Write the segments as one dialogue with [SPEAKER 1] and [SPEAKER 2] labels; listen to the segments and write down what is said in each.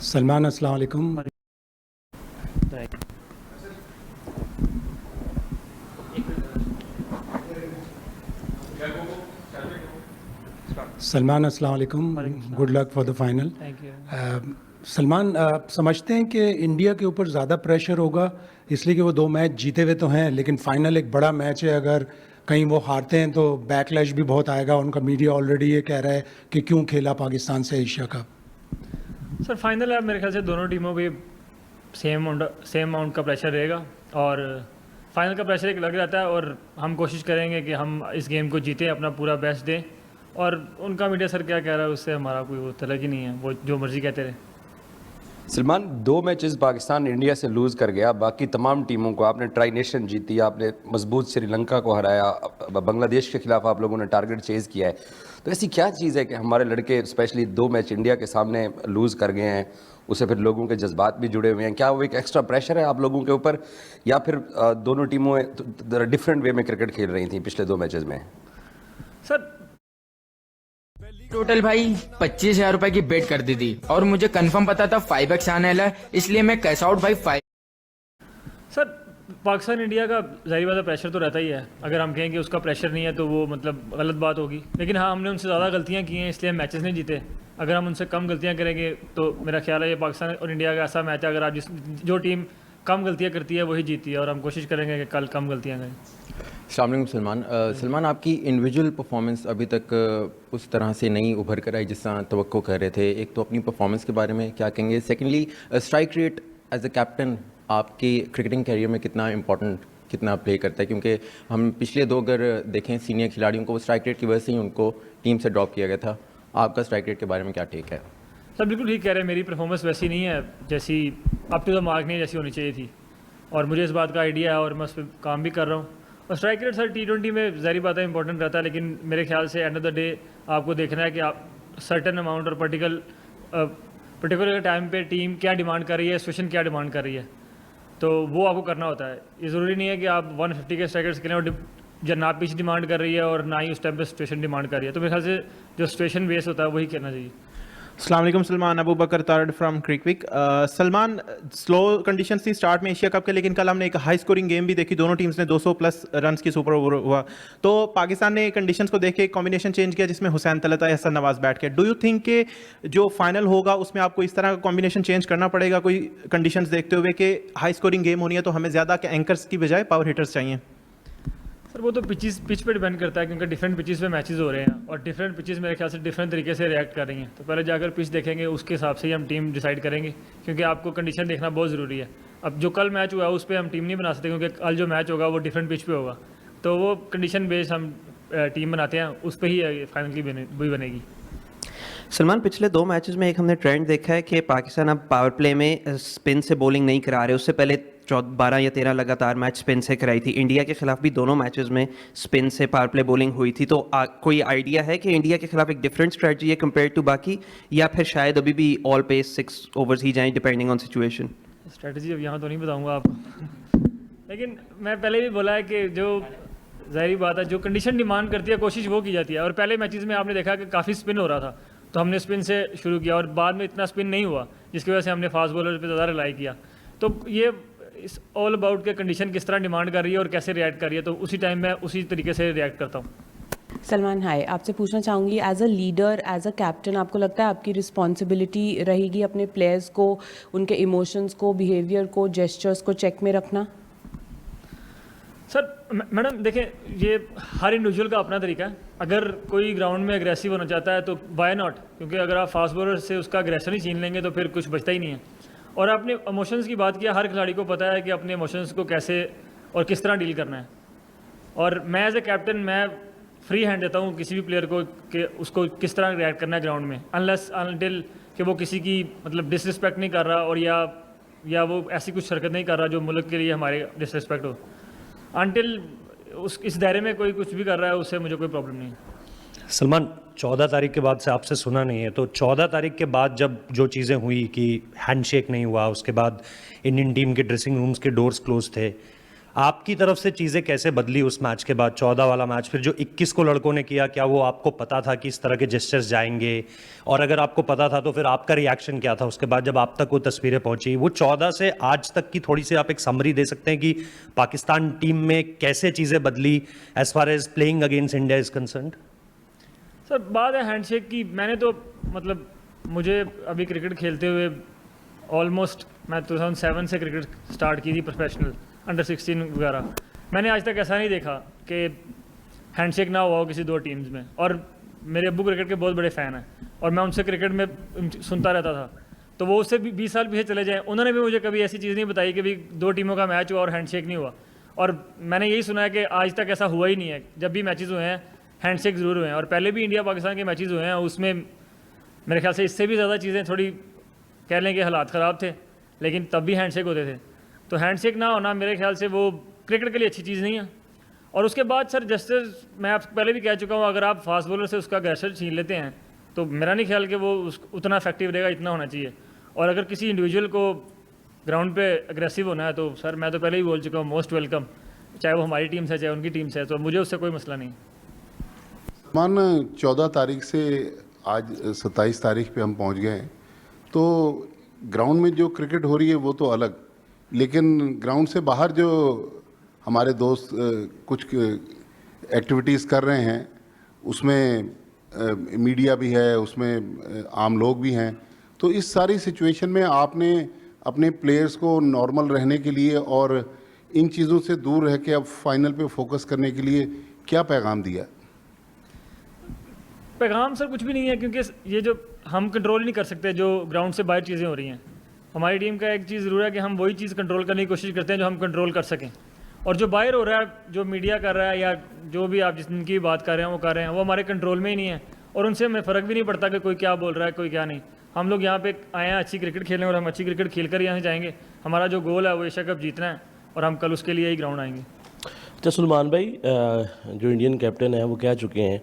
[SPEAKER 1] सलमान अस्सलाम वालेकुम। सलमान अस्सलाम वालेकुम, good luck for the final.
[SPEAKER 2] Thank you.
[SPEAKER 1] Salman, आप समझते हैं कि इंडिया के ऊपर ज़्यादा प्रेशर होगा इसलिए कि वो 2 मैच जीते हुए तो हैं, लेकिन फाइनल एक बड़ा मैच है, अगर कहीं वो हारते हैं तो बैकलैश भी बहुत आएगा। उनका मीडिया ऑलरेडी ये कह रहा है कि क्यों खेला पाकिस्तान से एशिया कप।
[SPEAKER 2] सर फाइनल है, मेरे ख्याल से दोनों टीमों पे सेम अमाउंट का प्रेशर रहेगा और फाइनल का प्रेशर एक लग रहता है और हम कोशिश करेंगे कि हम इस गेम को जीतें, अपना पूरा बेस्ट दें। और उनका मीडिया सर क्या कह रहा है उससे हमारा कोई वो तलक ही नहीं है, वो जो मर्जी कहते रहे।
[SPEAKER 3] सलमान, 2 मैचेस पाकिस्तान इंडिया से लूज़ कर गया, बाकी तमाम टीमों को आपने ट्राई नेशन जीती, आपने मजबूत श्रीलंका को हराया, बांग्लादेश के खिलाफ आप लोगों ने टारगेट चेज़ किया है। तो ऐसी क्या चीज़ है कि हमारे लड़के स्पेशली 2 मैच इंडिया के सामने लूज़ कर गए हैं, उससे फिर लोगों के जज्बात भी जुड़े हुए हैं? क्या वो एक एक्स्ट्रा प्रेशर है आप लोगों के ऊपर, या फिर दोनों टीमों डिफरेंट वे में क्रिकेट खेल रही थी पिछले 2 मैचेस में?
[SPEAKER 2] सर
[SPEAKER 4] टोटल भाई 25,000 रुपए की बेट कर दी थी और मुझे कंफर्म पता था 5x आने वाला है, इसलिए मैं कैश आउट भाई 5।
[SPEAKER 2] सर पाकिस्तान इंडिया का ज़ाहिर बात है प्रेशर तो रहता ही है। अगर हम कहें कि उसका प्रेशर नहीं है तो वो मतलब गलत बात होगी, लेकिन हाँ हमने उनसे ज़्यादा गलतियाँ की हैं इसलिए हम मैचेस नहीं जीते। अगर हम उनसे कम गलतियाँ करेंगे तो मेरा ख्याल है ये पाकिस्तान और इंडिया का ऐसा मैच है, अगर आप जो टीम कम गलतियाँ करती है वही जीती है, और हम कोशिश करेंगे कि कल कम गलतियाँ करें।
[SPEAKER 5] अस्सलाम वालेकुम सलमान। सलमान, आपकी इंडिविजुअल परफॉर्मेंस अभी तक उस तरह से नहीं उभर कर आई जिस तरह तवक्को कर रहे थे। एक तो अपनी परफॉर्मेंस के बारे में क्या कहेंगे, secondly strike rate as a captain आपकी क्रिकेटिंग कैरियर में कितना प्ले करता है? क्योंकि हम पिछले 2 अगर देखें सीनियर खिलाड़ियों को, वो स्ट्राइक रेट की वजह से ही उनको टीम से ड्रॉप किया गया था। आपका स्ट्राइक रेट के बारे में क्या टेक है?
[SPEAKER 2] सर बिल्कुल ठीक कह रहे हैं, मेरी परफॉर्मेंस वैसी नहीं है जैसी अप टू द मार्क नहीं जैसी होनी चाहिए थी, और मुझे इस बात का आइडिया है और मैं उस पर काम भी कर रहा हूँ। और स्ट्राइक रेट सर T20 में ज़ाहिर बात है इंपॉर्टेंट रहता है, लेकिन मेरे ख्याल से एंड ऑफ द डे आपको देखना है कि आप सर्टेन अमाउंट और पर्टिकुलर टाइम पे टीम क्या डिमांड कर रही है, सिचुएशन क्या डिमांड कर रही है, तो वो आपको करना होता है। ये ज़रूरी नहीं है कि आप 150 के स्ट्राइकर्स खेलें और जब ना पिच डिमांड कर रही है और ना ही उस टाइम पे सिचुएशन डिमांड कर रही है, तो मेरे ख्याल से जो सिचुएशन बेस होता है वही खेलना चाहिए।
[SPEAKER 6] अस्सलाम वालेकुम Salman, Abu Bakar Tarar from Cricwick. Salman, slow conditions थी स्टार्ट में एशिया कप के, लेकिन कल हमने एक हाई स्कोरिंग गेम भी देखी, दोनों टीम्स ने 200 प्लस रन्स की सुपर ओवर हुआ। तो पाकिस्तान ने कंडीशंस को देख के एक कॉम्बिनेशन चेंज किया जिसमें हुसैन तलत हसन नवाज बैठ के। डू यू थिंक कि जो फाइनल होगा उसमें आपको इस तरह का कॉम्बिनेशन चेंज करना पड़ेगा कोई कंडीशंस देखते हुए कि हाई स्कोरिंग गेम होनी है तो हमें ज़्यादा एंकर्स की बजाय पावर हिटर्स चाहिए?
[SPEAKER 2] सर वो तो पिच पे डिपेंड करता है, क्योंकि डिफरेंट पिचेस पे मैचेस हो रहे हैं और डिफरेंट पिचेस मेरे ख्याल से डिफरेंट तरीके से रिएक्ट कर रही हैं। तो पहले जाकर पिच देखेंगे, उसके हिसाब से ही हम टीम डिसाइड करेंगे, क्योंकि आपको कंडीशन देखना बहुत ज़रूरी है। अब जो कल मैच हुआ है उस पर हम टीम नहीं बना सकते, क्योंकि कल जो मैच होगा वो डिफरेंट पिच पे होगा, तो वो कंडीशन बेस्ड हम टीम बनाते हैं, उस पर ही फाइनल की भी बनेगी।
[SPEAKER 7] सलमान, पिछले 2 मैचेस में एक हमने ट्रेंड देखा है कि पाकिस्तान अब पावर प्ले में स्पिन से बॉलिंग नहीं करा रहे। उससे पहले 12 या 13 लगातार मैच स्पिन से कराई थी। इंडिया के खिलाफ भी दोनों मैचेस में स्पिन से पावर प्ले बॉलिंग हुई थी। तो कोई आइडिया है कि इंडिया के खिलाफ एक डिफरेंट स्ट्रेटजी है कंपेयर टू बाकी, या फिर शायद अभी भी ऑल पेस 6 ओवर्स ही जाएं डिपेंडिंग ऑन सिचुएशन?
[SPEAKER 2] स्ट्रेटजी अब यहाँ तो नहीं बताऊँगा आपको, लेकिन मैं पहले भी बोला है कि जो ज़ाहिर बात है जो कंडीशन डिमांड करती है कोशिश वो की जाती है। और पहले मैचेस में आपने देखा कि काफ़ी स्पिन हो रहा था, तो हमने स्पिन से शुरू किया और बाद में इतना स्पिन नहीं हुआ, जिसकी वजह से हमने फास्ट बॉलर पे ज़्यादा रिलाई किया। तो ये इस ऑल अबाउट के कंडीशन किस तरह डिमांड कर रही है और कैसे रिएक्ट कर रही है, तो उसी टाइम मैं उसी तरीके से रिएक्ट करता हूँ।
[SPEAKER 8] सलमान हाय, आपसे पूछना चाहूँगी as a leader, as a captain, आपको लगता है आपकी रिस्पॉन्सिबिलिटी रहेगी अपने प्लेयर्स को, उनके इमोशंस को, बिहेवियर को, जेस्चर्स को चेक में रखना?
[SPEAKER 2] सर मैडम देखें, ये हर इंडिविजुअल का अपना तरीका है। अगर कोई ग्राउंड में एग्रेसिव होना चाहता है तो वाई नॉट, क्योंकि अगर आप फास्ट बॉलर से उसका एग्रेशन ही छीन लेंगे तो फिर कुछ बचता ही नहीं है। और आपने इमोशंस की बात किया, हर खिलाड़ी को पता है कि अपने इमोशंस को कैसे और किस तरह डील करना है। और मैं एज ए कैप्टन मैं फ्री हैंड देता हूँ किसी भी प्लेयर को कि उसको किस तरह रिएक्ट करना है ग्राउंड में, अनलेस अनटिल कि वो किसी की मतलब डिसरिस्पेक्ट नहीं कर रहा और या वो ऐसी कुछ हरकत नहीं कर रहा जो मुल्क के लिए हमारे डिसरिस्पेक्ट हो। अनटिल इस दायरे में कोई कुछ भी कर रहा है उससे मुझे कोई प्रॉब्लम नहीं है।
[SPEAKER 9] सलमान, 14 तारीख के बाद से आपसे सुना नहीं है, तो 14 तारीख के बाद जब जो चीज़ें हुई कि हैंडशेक नहीं हुआ, उसके बाद इंडियन टीम के ड्रेसिंग रूम्स के डोर्स क्लोज थे, आपकी तरफ से चीज़ें कैसे बदली उस मैच के बाद, 14 वाला मैच, फिर जो 21 को लड़कों ने किया, क्या वो आपको पता था कि इस तरह के जेस्चर्स जाएंगे? और अगर आपको पता था तो फिर आपका रिएक्शन क्या था उसके बाद जब आप तक वो तस्वीरें पहुंची? वो 14 से आज तक की थोड़ी सी आप एक समरी दे सकते हैं कि पाकिस्तान टीम में कैसे चीज़ें बदली as far as playing against India is concerned?
[SPEAKER 2] Sir बात है हैंडशेक की, मैंने तो मतलब मुझे अभी क्रिकेट खेलते हुए ऑलमोस्ट मैं 2007 से क्रिकेट स्टार्ट की थी प्रोफेशनल, अंडर 16 वगैरह। मैंने आज तक ऐसा नहीं देखा कि हैंडशेक ना हुआ हो किसी दो टीम्स में। और मेरे अब्बू क्रिकेट के बहुत बड़े फ़ैन हैं और मैं उनसे क्रिकेट में सुनता रहता था, तो वो उससे भी 20 साल पीछे चले जाएँ, उन्होंने भी मुझे कभी ऐसी चीज़ नहीं बताई कि भाई दो टीमों का मैच हुआ और हैंडशेक नहीं हुआ। और मैंने यही सुना है कि आज तक ऐसा हुआ ही नहीं है, जब भी मैचेस हुए हैं हैंडशेक ज़रूर हुए हैं। और पहले भी इंडिया पाकिस्तान के मैचेस हुए हैं, उसमें मेरे ख्याल से इससे भी ज़्यादा चीज़ें थोड़ी कह लें कि हालात ख़राब थे, लेकिन तब भी हैंडशेक होते थे। तो हैंडशेक ना होना मेरे ख्याल से वो क्रिकेट के लिए अच्छी चीज़ नहीं है। और उसके बाद सर जस्टिस, मैं आपको पहले भी कह चुका हूँ, अगर आप फास्ट बॉलर से उसका अग्रेसर छीन लेते हैं तो मेरा नहीं ख्याल कि वो उतना इफेक्टिव रहेगा, इतना होना चाहिए। और अगर किसी इंडिविजुअल को ग्राउंड पे अग्रेसिव होना है तो सर मैं तो पहले ही बोल चुका हूँ, मोस्ट वेलकम, चाहे वो हमारी टीम से चाहे उनकी टीम से, तो मुझे उससे कोई मसला नहीं।
[SPEAKER 10] मान 14 तारीख से आज 27 तारीख पे हम पहुंच गए हैं, तो ग्राउंड में जो क्रिकेट हो रही है वो तो अलग, लेकिन ग्राउंड से बाहर जो हमारे दोस्त कुछ एक्टिविटीज़ कर रहे हैं, उसमें मीडिया भी है, उसमें आम लोग भी हैं। तो इस सारी सिचुएशन में आपने अपने प्लेयर्स को नॉर्मल रहने के लिए और इन चीज़ों से दूर रह के अब फाइनल पे फोकस करने के लिए क्या पैगाम दिया?
[SPEAKER 2] पैगाम सर कुछ भी नहीं है, क्योंकि ये जो हम कंट्रोल नहीं कर सकते जो ग्राउंड से बाहर चीज़ें हो रही हैं। हमारी टीम का एक चीज़ ज़रूर है कि हम वही चीज़ कंट्रोल करने की कोशिश करते हैं जो हम कंट्रोल कर सकें। और जो बाहर हो रहा है, जो मीडिया कर रहा है या जो भी आप जिनकी बात कर रहे हैं वो कर रहे हैं, वो हमारे कंट्रोल में ही नहीं है और उनसे हमें फ़र्क भी नहीं पड़ता कि कोई क्या बोल रहा है कोई क्या नहीं। हम लोग यहाँ पे आए हैं अच्छी क्रिकेट खेलने और हम अच्छी क्रिकेट खेल कर यहाँ से जाएंगे। हमारा जो गोल है वो एशिया कप जीतना है और हम कल उसके लिए ही ग्राउंड आएंगे।
[SPEAKER 11] अच्छा सलमान भाई, जो इंडियन कैप्टन है वो कह चुके हैं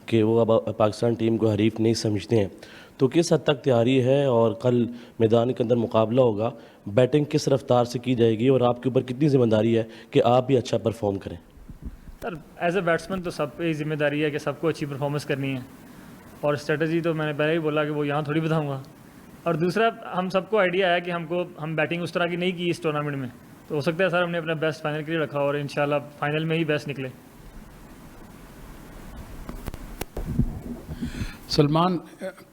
[SPEAKER 11] कि वो अब पाकिस्तान टीम को हरीफ नहीं समझते हैं, तो किस हद तक तैयारी है और कल मैदान के अंदर मुकाबला होगा, बैटिंग किस रफ्तार से की जाएगी और आपके ऊपर कितनी जिम्मेदारी है कि आप भी अच्छा परफॉर्म करें?
[SPEAKER 2] सर एज ए बैट्समैन तो सब पे जिम्मेदारी है कि सबको अच्छी परफॉर्मेंस करनी है और स्ट्रेटजी तो मैंने पहले ही बोला कि वो यहाँ थोड़ी बताऊँगा। और दूसरा, हम सबको आइडिया है कि हम बैटिंग उस तरह की नहीं की इस टूर्नामेंट में, तो हो सकता है सर हमने अपना बेस्ट फाइनल के लिए रखा और इंशाल्लाह फाइनल में ही बेस्ट निकले।
[SPEAKER 12] सलमान,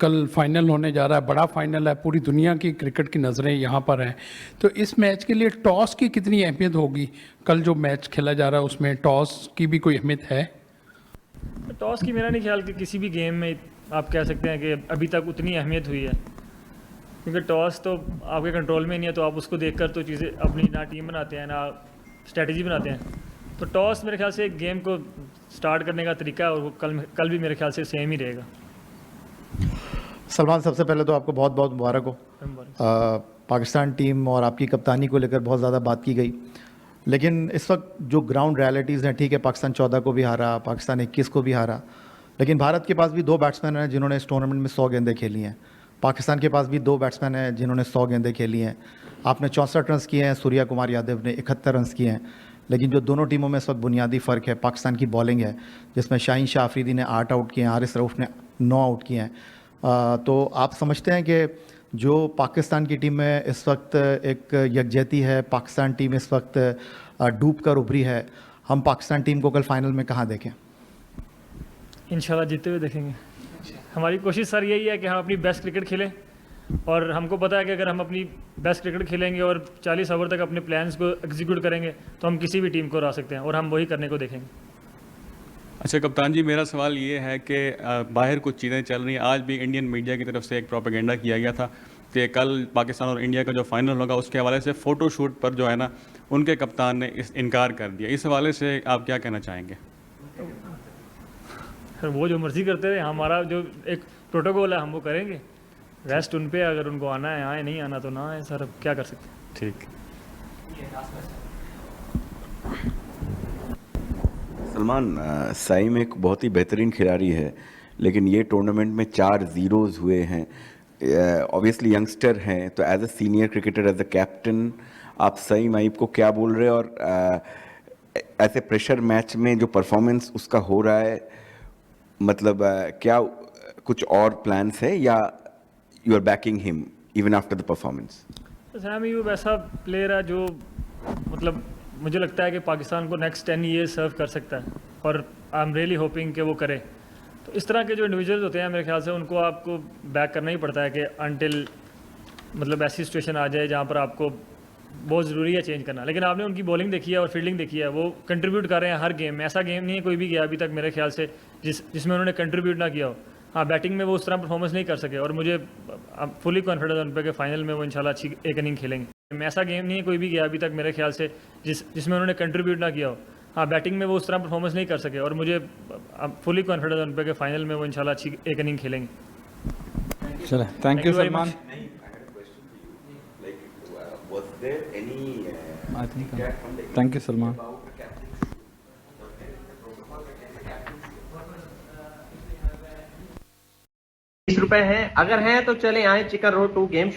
[SPEAKER 12] कल फाइनल होने जा रहा है, बड़ा फाइनल है, पूरी दुनिया की क्रिकेट की नज़रें यहाँ पर हैं, तो इस मैच के लिए टॉस की कितनी अहमियत होगी? कल जो मैच खेला जा रहा है उसमें टॉस की भी कोई अहमियत है?
[SPEAKER 2] टॉस की मेरा नहीं ख्याल कि किसी भी गेम में आप कह सकते हैं कि अभी तक उतनी अहमियत हुई है, क्योंकि टॉस तो आपके कंट्रोल में नहीं है, तो आप उसको देखकर तो चीज़ें अपनी ना टीम बनाते हैं ना स्ट्रेटजी बनाते हैं। तो टॉस मेरे ख्याल से गेम को स्टार्ट करने का तरीका है और वो कल भी मेरे ख्याल से सेम ही रहेगा।
[SPEAKER 13] सलमान, सबसे पहले तो आपको बहुत बहुत मुबारक हो। पाकिस्तान टीम और आपकी कप्तानी को लेकर बहुत ज़्यादा बात की गई, लेकिन इस वक्त जो ग्राउंड रियलिटीज़ हैं, ठीक है पाकिस्तान 14 को भी हारा, पाकिस्तान 21 को भी हारा, लेकिन भारत के पास भी 2 बैट्समैन हैं जिन्होंने इस टूर्नामेंट में 100 गेंदें खेली हैं। पाकिस्तान के पास भी 2 बैट्समैन हैं जिन्होंने 100 गेंदें खेली हैं। आपने 64 रन किए हैं, सूर्या कुमार यादव ने 71 रन किए हैं। लेकिन जो दोनों टीमों में इस वक्त बुनियादी फ़र्क है, पाकिस्तान की बॉलिंग है, जिसमें शाहीन शाह अफरीदी ने 8 आउट किए हैं, हारिस रऊफ़ ने 9 आउट किए हैं। तो आप समझते हैं कि जो पाकिस्तान की टीम में इस वक्त एक यकजहती है, पाकिस्तान टीम इस वक्त डूब कर उभरी है, हम पाकिस्तान टीम को कल फाइनल में कहाँ देखें?
[SPEAKER 2] इंशाल्लाह जीतते हुए देखेंगे। हमारी कोशिश सर यही है कि हम अपनी बेस्ट क्रिकेट खेलें और हमको पता है कि अगर हम अपनी बेस्ट क्रिकेट खेलेंगे और 40 ओवर तक अपने प्लान्स को एग्जीक्यूट करेंगे तो हम किसी भी टीम को हरा सकते हैं और हम वही करने को देखेंगे।
[SPEAKER 14] अच्छा कप्तान जी, मेरा सवाल ये है कि बाहर कुछ चीज़ें चल रही हैं। आज भी इंडियन मीडिया की तरफ से एक प्रोपेगेंडा किया गया था कि कल पाकिस्तान और इंडिया का जो फाइनल होगा उसके हवाले से फ़ोटो शूट पर जो है ना उनके कप्तान ने इनकार कर दिया। इस हवाले से आप क्या कहना चाहेंगे?
[SPEAKER 2] सर वो जो मर्ज़ी करते रहे, हमारा जो एक प्रोटोकॉल है हम वो करेंगे। रेस्ट उन पे, अगर उनको आना है आए, नहीं आना तो ना आए सर, अब क्या कर सकते हैं।
[SPEAKER 14] ठीक।
[SPEAKER 15] सलमान, साइम एक बहुत ही बेहतरीन खिलाड़ी है, लेकिन ये टूर्नामेंट में 4 ज़ीरोज़ हुए हैं। ऑब्वियसली यंगस्टर हैं, तो as a senior cricketer, as a captain, आप सईम आइब को क्या बोल रहे हैं? और ऐसे प्रेशर मैच में जो परफॉर्मेंस उसका हो रहा है, मतलब क्या कुछ और प्लान्स है या you are backing him even after the performance?
[SPEAKER 2] Saim Ayub ऐसा प्लेयर है जो मतलब मुझे लगता है कि पाकिस्तान को नेक्स्ट 10 ईयर्स सर्व कर सकता है, और आई एम रियली होपिंग कि वो करे। तो इस तरह के जो इंडिविजुअल्स होते हैं मेरे ख्याल से उनको आपको बैक करना ही पड़ता है कि अनटिल मतलब ऐसी सिचुएशन आ जाए जहाँ पर आपको बहुत ज़रूरी है चेंज करना। लेकिन आपने उनकी बॉलिंग देखी है और फील्डिंग देखी है, वो कंट्रीब्यूट कर रहे हैं हर गेम में। ऐसा गेम नहीं है कोई भी गया अभी तक मेरे ख्याल से जिसमें उन्होंने कंट्रीब्यूट ना किया हो। हाँ, बैटिंग में वो उस तरह परफॉर्मेंस नहीं कर सके, और मुझे फुली कॉन्फिडेंस उन पर कि फाइनल में वो इंशाल्लाह अच्छी एक इनिंग खेलेंगे। ऐसा गेम नहीं है कोई भी गया अभी तक मेरे ख्याल से जिसमें उन्होंने कंट्रीब्यूट ना किया हो। हाँ, बैटिंग में वो उस तरह परफॉर्मेंस नहीं कर सके, और मुझे फुली कॉन्फिडेंस उन पर कि फाइनल में वो इंशाल्लाह अच्छी एक इनिंग खेलेंगे।
[SPEAKER 16] चलो, thank you Salman. Thank you Salman.
[SPEAKER 17] ₹20 हैं, अगर हैं तो चले आए चिकन रोड 2 गेम